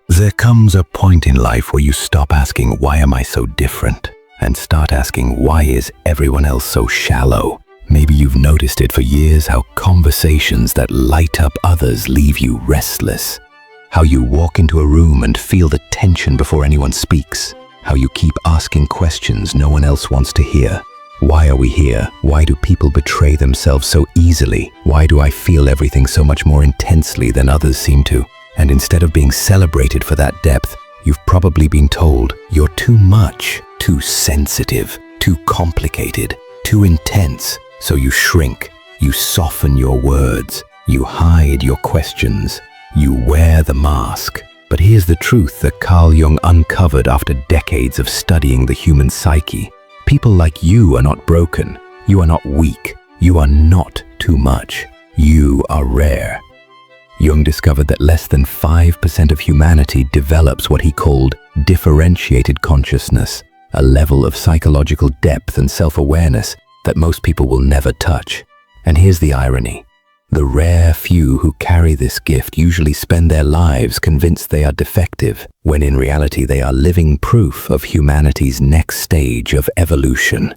There comes a point in life where you stop asking, why am I so different? And start asking, why is everyone else so shallow? Maybe you've noticed it for years, how conversations that light up others leave you restless. How you walk into a room and feel the tension before anyone speaks. How you keep asking questions no one else wants to hear. Why are we here? Why do people betray themselves so easily? Why do I feel everything so much more intensely than others seem to? And instead of being celebrated for that depth, you've probably been told you're too much, too sensitive, too complicated, too intense. So you shrink, you soften your words, you hide your questions, you wear the mask. But here's the truth that Carl Jung uncovered after decades of studying the human psyche. People like you are not broken, you are not weak, you are not too much, you are rare. Jung discovered that less than 5% of humanity develops what he called differentiated consciousness, a level of psychological depth and self-awareness that most people will never touch. And here's the irony. The rare few who carry this gift usually spend their lives convinced they are defective, when in reality they are living proof of humanity's next stage of evolution.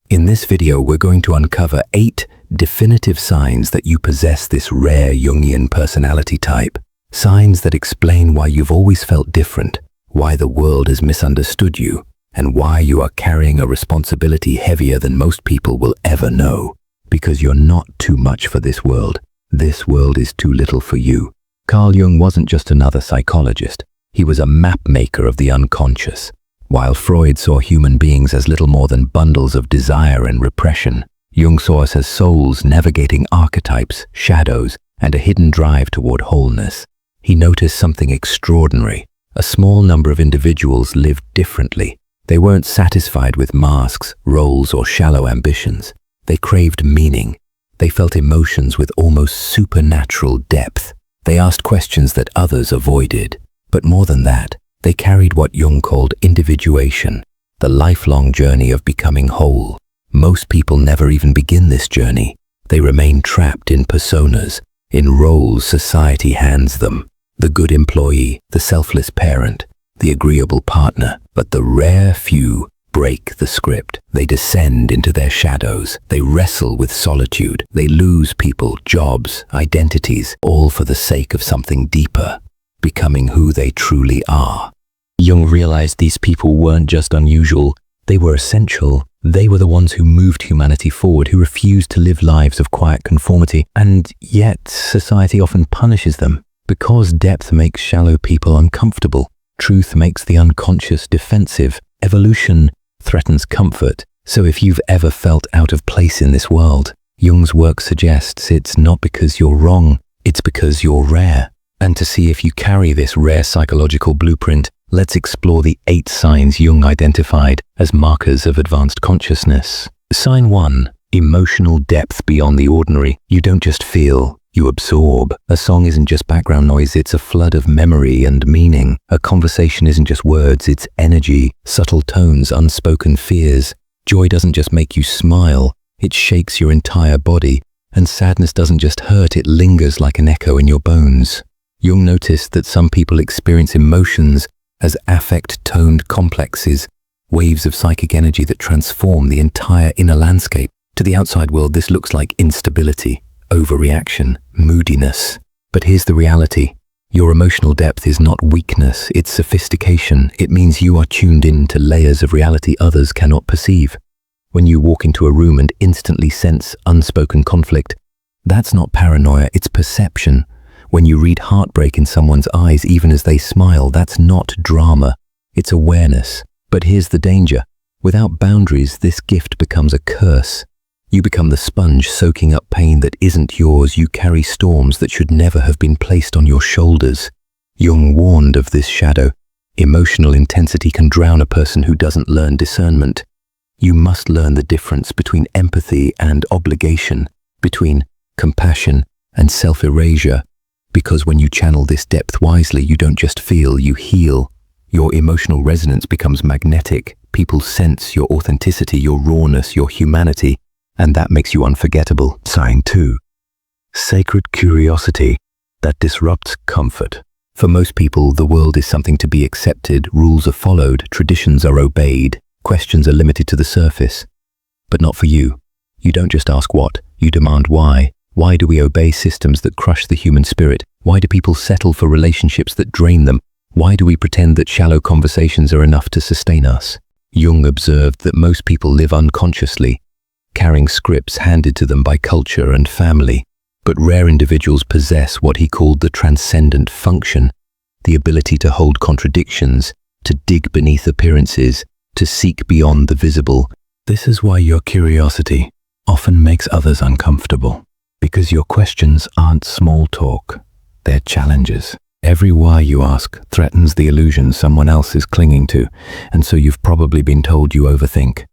In this video, we're going to uncover 8 definitive signs that you possess this rare Jungian personality type. Signs that explain why you've always felt different, why the world has misunderstood you, and why you are carrying a responsibility heavier than most people will ever know. Because you're not too much for this world. This world is too little for you. Carl Jung wasn't just another psychologist. He was a map maker of the unconscious. While Freud saw human beings as little more than bundles of desire and repression, Jung saw us as souls navigating archetypes, shadows, and a hidden drive toward wholeness. He noticed something extraordinary. A small number of individuals lived differently. They weren't satisfied with masks, roles, or shallow ambitions. They craved meaning. They felt emotions with almost supernatural depth. They asked questions that others avoided. But more than that, they carried what Jung called individuation, the lifelong journey of becoming whole. Most people never even begin this journey. They remain trapped in personas, in roles society hands them. The good employee, the selfless parent, the agreeable partner. But the rare few break the script. They descend into their shadows. They wrestle with solitude. They lose people, jobs, identities, all for the sake of something deeper, becoming who they truly are. Jung realized these people weren't just unusual, they were essential. They were the ones who moved humanity forward, who refused to live lives of quiet conformity, and yet society often punishes them. Because depth makes shallow people uncomfortable, truth makes the unconscious defensive, evolution threatens comfort. So if you've ever felt out of place in this world, Jung's work suggests it's not because you're wrong, it's because you're rare. And to see if you carry this rare psychological blueprint, let's explore the 8 signs Jung identified as markers of advanced consciousness. Sign 1. Emotional depth beyond the ordinary. You don't just feel, you absorb. A song isn't just background noise, it's a flood of memory and meaning. A conversation isn't just words, it's energy, subtle tones, unspoken fears. Joy doesn't just make you smile, it shakes your entire body. And sadness doesn't just hurt, it lingers like an echo in your bones. Jung noticed that some people experience emotions as affect-toned complexes, waves of psychic energy that transform the entire inner landscape. To the outside world, this looks like instability, overreaction, moodiness. But here's the reality. Your emotional depth is not weakness, it's sophistication. It means you are tuned in to layers of reality others cannot perceive. When you walk into a room and instantly sense unspoken conflict, that's not paranoia, it's perception. When you read heartbreak in someone's eyes even as they smile, that's not drama, it's awareness. But here's the danger. Without boundaries, this gift becomes a curse. You become the sponge soaking up pain that isn't yours. You carry storms that should never have been placed on your shoulders. Jung warned of this shadow. Emotional intensity can drown a person who doesn't learn discernment. You must learn the difference between empathy and obligation, between compassion and self-erasure. Because when you channel this depth wisely, you don't just feel, you heal. Your emotional resonance becomes magnetic. People sense your authenticity, your rawness, your humanity, and that makes you unforgettable. Sign 2. Sacred curiosity that disrupts comfort. For most people, the world is something to be accepted, rules are followed, traditions are obeyed, questions are limited to the surface. But not for you. You don't just ask what, you demand why. Why do we obey systems that crush the human spirit? Why do people settle for relationships that drain them? Why do we pretend that shallow conversations are enough to sustain us? Jung observed that most people live unconsciously, carrying scripts handed to them by culture and family. But rare individuals possess what he called the transcendent function, the ability to hold contradictions, to dig beneath appearances, to seek beyond the visible. This is why your curiosity often makes others uncomfortable, because your questions aren't small talk, they're challenges. Every why you ask threatens the illusion someone else is clinging to, and so you've probably been told you overthink,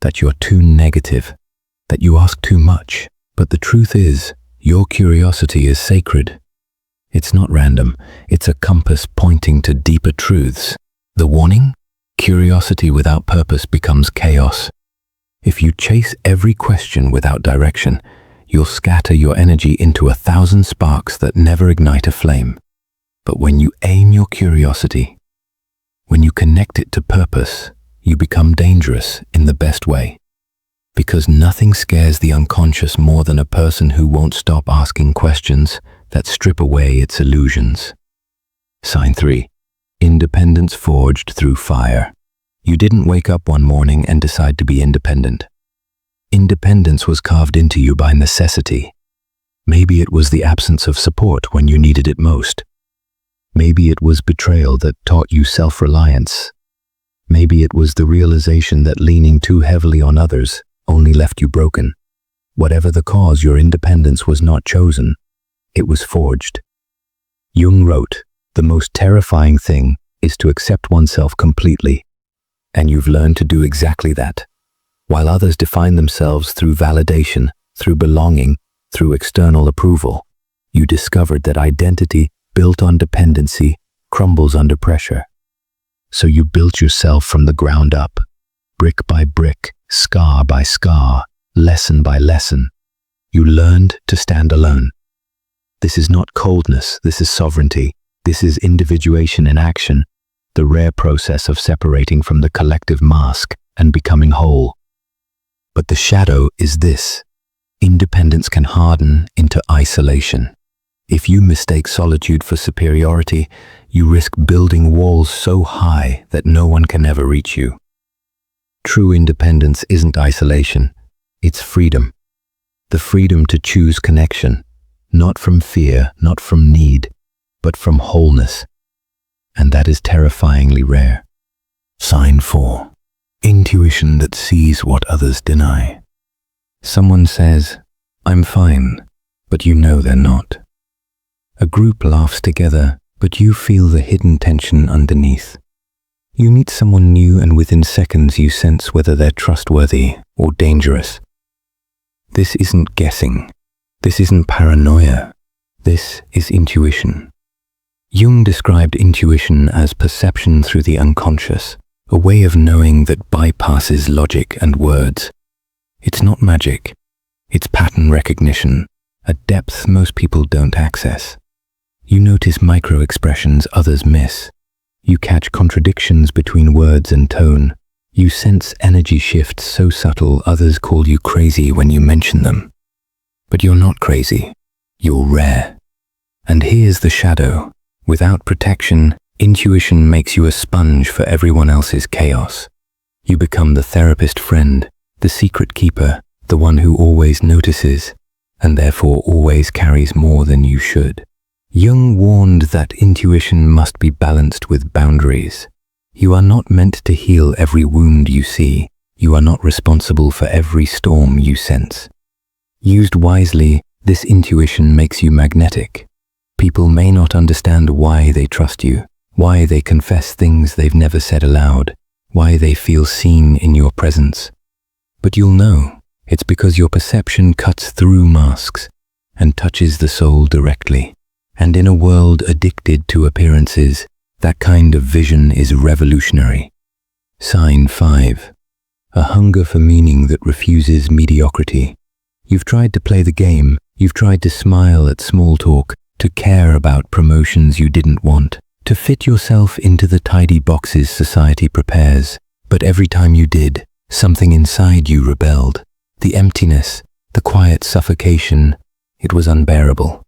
that you're too negative, that you ask too much. But the truth is, your curiosity is sacred. It's not random, it's a compass pointing to deeper truths. The warning? Curiosity without purpose becomes chaos. If you chase every question without direction, you'll scatter your energy into 1,000 sparks that never ignite a flame. But when you aim your curiosity, when you connect it to purpose, you become dangerous in the best way. Because nothing scares the unconscious more than a person who won't stop asking questions that strip away its illusions. Sign 3. Independence forged through fire. You didn't wake up one morning and decide to be independent. Independence was carved into you by necessity. Maybe it was the absence of support when you needed it most. Maybe it was betrayal that taught you self-reliance. Maybe it was the realization that leaning too heavily on others only left you broken. Whatever the cause, your independence was not chosen. It was forged. Jung wrote, "The most terrifying thing is to accept oneself completely." And you've learned to do exactly that. While others define themselves through validation, through belonging, through external approval, you discovered that identity built on dependency crumbles under pressure. So you built yourself from the ground up, brick by brick, scar by scar, lesson by lesson. You learned to stand alone. This is not coldness, this is sovereignty. This is individuation in action, the rare process of separating from the collective mask and becoming whole. But the shadow is this: independence can harden into isolation. If you mistake solitude for superiority, you risk building walls so high that no one can ever reach you. True independence isn't isolation, it's freedom. The freedom to choose connection, not from fear, not from need, but from wholeness. And that is terrifyingly rare. Sign 4. Intuition that sees what others deny. Someone says, "I'm fine," but you know they're not. A group laughs together, but you feel the hidden tension underneath. You meet someone new and within seconds you sense whether they're trustworthy or dangerous. This isn't guessing. This isn't paranoia. This is intuition. Jung described intuition as perception through the unconscious, a way of knowing that bypasses logic and words. It's not magic. It's pattern recognition, a depth most people don't access. You notice micro-expressions others miss. You catch contradictions between words and tone. You sense energy shifts so subtle others call you crazy when you mention them. But you're not crazy. You're rare. And here's the shadow. Without protection, intuition makes you a sponge for everyone else's chaos. You become the therapist friend, the secret keeper, the one who always notices, and therefore always carries more than you should. Jung warned that intuition must be balanced with boundaries. You are not meant to heal every wound you see. You are not responsible for every storm you sense. Used wisely, this intuition makes you magnetic. People may not understand why they trust you, why they confess things they've never said aloud, why they feel seen in your presence. But you'll know, it's because your perception cuts through masks and touches the soul directly. And in a world addicted to appearances, that kind of vision is revolutionary. Sign 5. A hunger for meaning that refuses mediocrity. You've tried to play the game, You've tried to smile at small talk, to care about promotions you didn't want, to fit yourself into the tidy boxes society prepares. But every time you did, something inside you rebelled. The emptiness, the quiet suffocation, it was unbearable.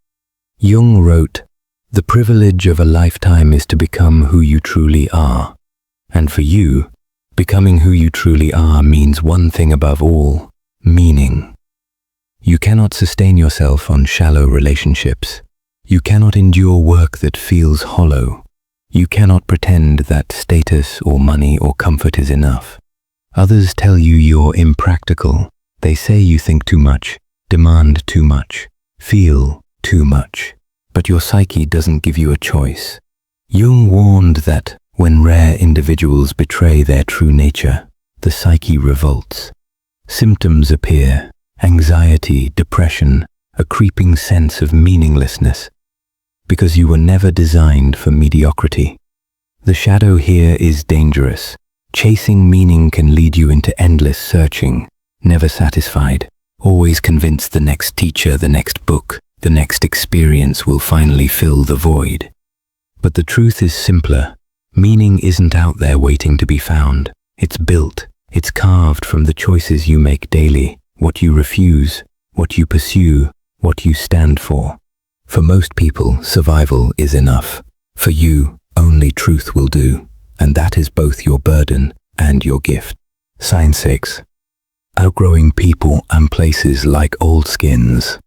Jung wrote, "The privilege of a lifetime is to become who you truly are." And for you, becoming who you truly are means one thing above all: meaning. You cannot sustain yourself on shallow relationships. You cannot endure work that feels hollow. You cannot pretend that status or money or comfort is enough. Others tell you you're impractical. They say you think too much, demand too much, feel too much. But your psyche doesn't give you a choice. Jung warned that when rare individuals betray their true nature, the psyche revolts. Symptoms appear: anxiety, depression, a creeping sense of meaninglessness. Because you were never designed for mediocrity. The shadow here is dangerous. Chasing meaning can lead you into endless searching, never satisfied, always convinced the next teacher, the next book, the next experience will finally fill the void. But the truth is simpler. Meaning isn't out there waiting to be found. It's built. It's carved from the choices you make daily, what you refuse, what you pursue, what you stand for. For most people, survival is enough. For you, only truth will do, and that is both your burden and your gift. Sign 6. Outgrowing people and places like old skins.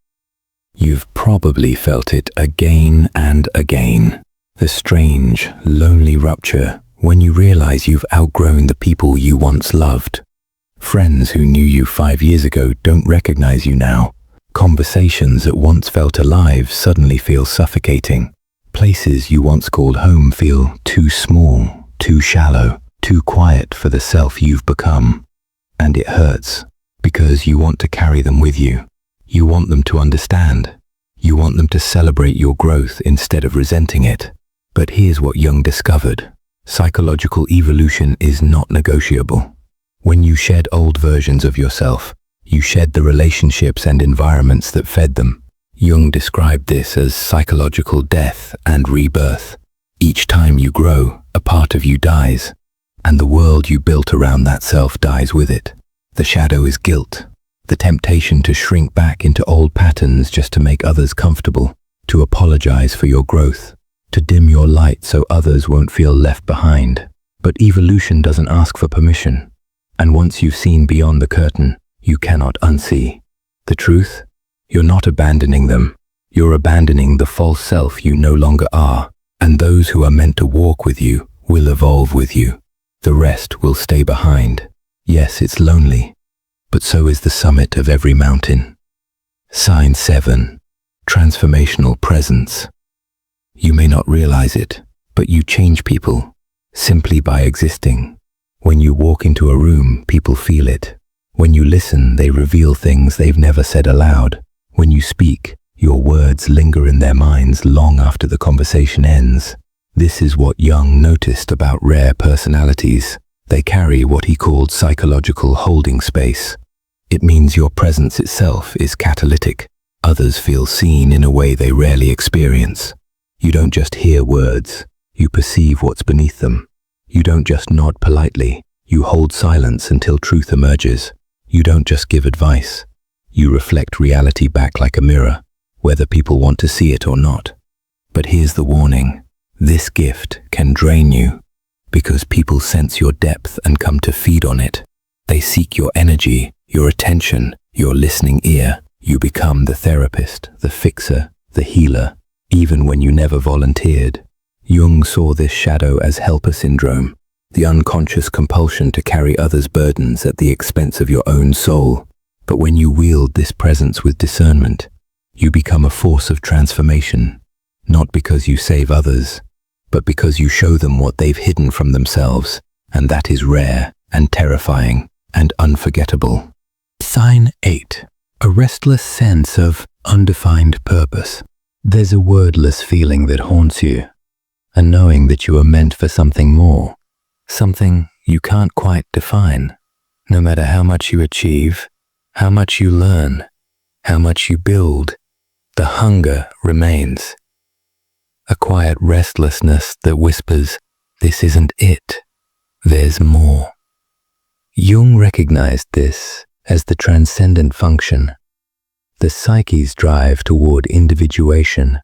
You've probably felt it again and again. The strange, lonely rupture when you realize you've outgrown the people you once loved. Friends who knew you 5 years ago don't recognize you now. Conversations that once felt alive suddenly feel suffocating. Places you once called home feel too small, too shallow, too quiet for the self you've become. And it hurts, because you want to carry them with you. You want them to understand. You want them to celebrate your growth instead of resenting it. But here's what Jung discovered. Psychological evolution is not negotiable. When you shed old versions of yourself, you shed the relationships and environments that fed them. Jung described this as psychological death and rebirth. Each time you grow, a part of you dies, and the world you built around that self dies with it. The shadow is guilt, the temptation to shrink back into old patterns just to make others comfortable, to apologize for your growth, to dim your light so others won't feel left behind. But evolution doesn't ask for permission, and once you've seen beyond the curtain, you cannot unsee. The truth? You're not abandoning them. You're abandoning the false self you no longer are, and those who are meant to walk with you will evolve with you. The rest will stay behind. Yes, it's lonely, but so is the summit of every mountain. Sign 7. Transformational presence. You may not realize it, but you change people simply by existing. When you walk into a room, people feel it. When you listen, they reveal things they've never said aloud. When you speak, your words linger in their minds long after the conversation ends. This is what Jung noticed about rare personalities. They carry what he called psychological holding space. It means your presence itself is catalytic. Others feel seen in a way they rarely experience. You don't just hear words, you perceive what's beneath them. You don't just nod politely, you hold silence until truth emerges. You don't just give advice, you reflect reality back like a mirror, whether people want to see it or not. But here's the warning: this gift can drain you, because people sense your depth and come to feed on it. They seek your energy, your attention, your listening ear. You become the therapist, the fixer, the healer, even when you never volunteered. Jung saw this shadow as helper syndrome, the unconscious compulsion to carry others' burdens at the expense of your own soul. But when you wield this presence with discernment, you become a force of transformation, not because you save others, but because you show them what they've hidden from themselves, and that is rare and terrifying and unforgettable. Sign 8. A restless sense of undefined purpose. There's a wordless feeling that haunts you, a knowing that you are meant for something more, something you can't quite define. No matter how much you achieve, how much you learn, how much you build, the hunger remains. A quiet restlessness that whispers, "This isn't it, there's more." Jung recognized this as the transcendent function, the psyche's drive toward individuation,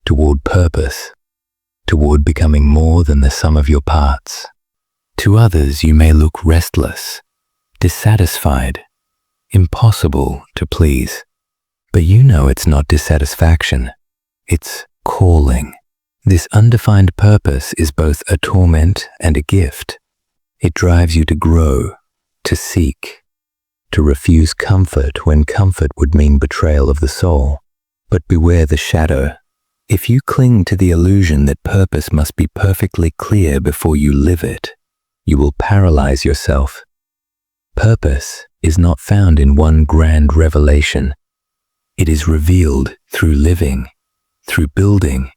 toward purpose, toward becoming more than the sum of your parts. To others, you may look restless, dissatisfied, impossible to please. But you know it's not dissatisfaction, it's calling. This undefined purpose is both a torment and a gift. It drives you to grow, to seek, to refuse comfort when comfort would mean betrayal of the soul. But beware the shadow. If you cling to the illusion that purpose must be perfectly clear before you live it, you will paralyze yourself. Purpose is not found in one grand revelation. It is revealed through living, through building,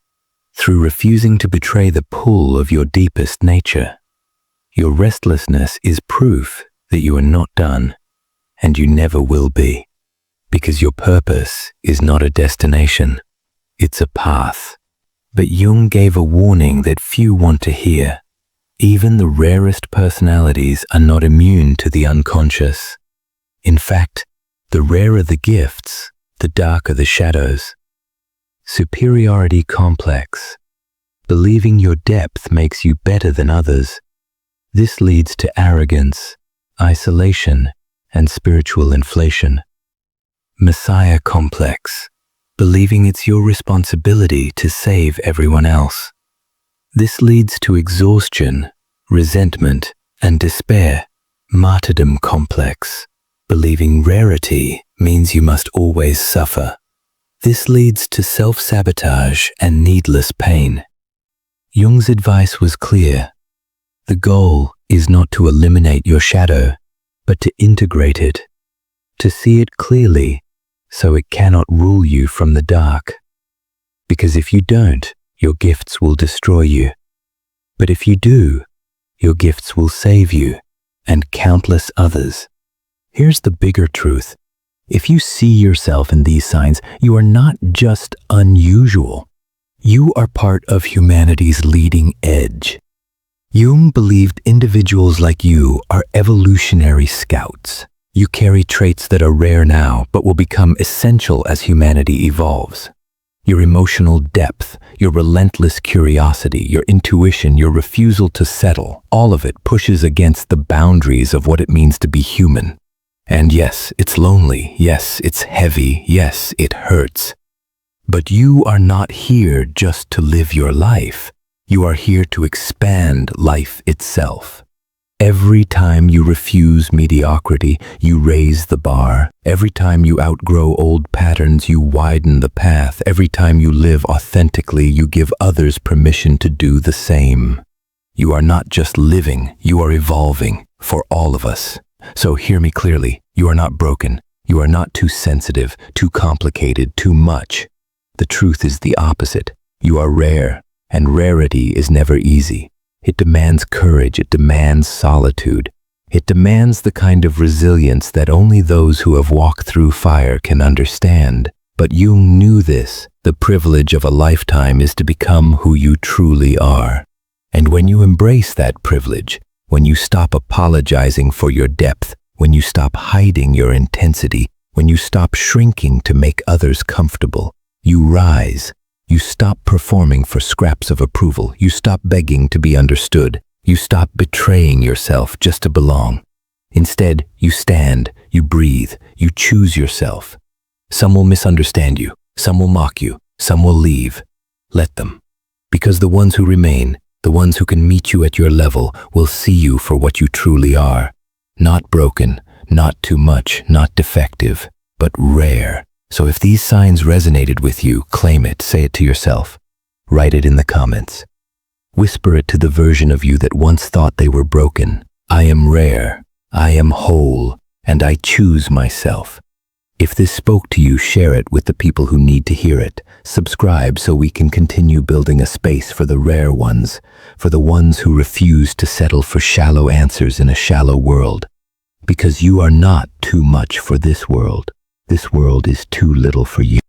through refusing to betray the pull of your deepest nature. Your restlessness is proof that you are not done, and you never will be, because your purpose is not a destination, it's a path. But Jung gave a warning that few want to hear. Even the rarest personalities are not immune to the unconscious. In fact, the rarer the gifts, the darker the shadows. Superiority complex. Believing your depth makes you better than others. This leads to arrogance, isolation, and spiritual inflation. Messiah complex. Believing it's your responsibility to save everyone else. This leads to exhaustion, resentment, and despair. Martyrdom complex. Believing rarity means you must always suffer. This leads to self-sabotage and needless pain. Jung's advice was clear. The goal is not to eliminate your shadow, but to integrate it, to see it clearly so it cannot rule you from the dark. Because if you don't, your gifts will destroy you. But if you do, your gifts will save you and countless others. Here's the bigger truth. If you see yourself in these signs, you are not just unusual. You are part of humanity's leading edge. Jung believed individuals like you are evolutionary scouts. You carry traits that are rare now, but will become essential as humanity evolves. Your emotional depth, your relentless curiosity, your intuition, your refusal to settle, all of it pushes against the boundaries of what it means to be human. And yes, it's lonely. Yes, it's heavy. Yes, it hurts. But you are not here just to live your life. You are here to expand life itself. Every time you refuse mediocrity, you raise the bar. Every time you outgrow old patterns, you widen the path. Every time you live authentically, you give others permission to do the same. You are not just living, you are evolving for all of us. So hear me clearly, you are not broken. You are not too sensitive, too complicated, too much. The truth is the opposite. You are rare, and rarity is never easy. It demands courage, it demands solitude. It demands the kind of resilience that only those who have walked through fire can understand. But Jung knew this. The privilege of a lifetime is to become who you truly are. And when you embrace that privilege, when you stop apologizing for your depth, when you stop hiding your intensity, when you stop shrinking to make others comfortable, you rise. You stop performing for scraps of approval. You stop begging to be understood. You stop betraying yourself just to belong. Instead, you stand, you breathe, you choose yourself. Some will misunderstand you. Some will mock you. Some will leave. Let them. Because the ones who remain, the ones who can meet you at your level, will see you for what you truly are. Not broken, not too much, not defective, but rare. So if these signs resonated with you, claim it, say it to yourself. Write it in the comments. Whisper it to the version of you that once thought they were broken. I am rare, I am whole, and I choose myself. If this spoke to you, share it with the people who need to hear it. Subscribe so we can continue building a space for the rare ones, for the ones who refuse to settle for shallow answers in a shallow world. Because you are not too much for this world. This world is too little for you.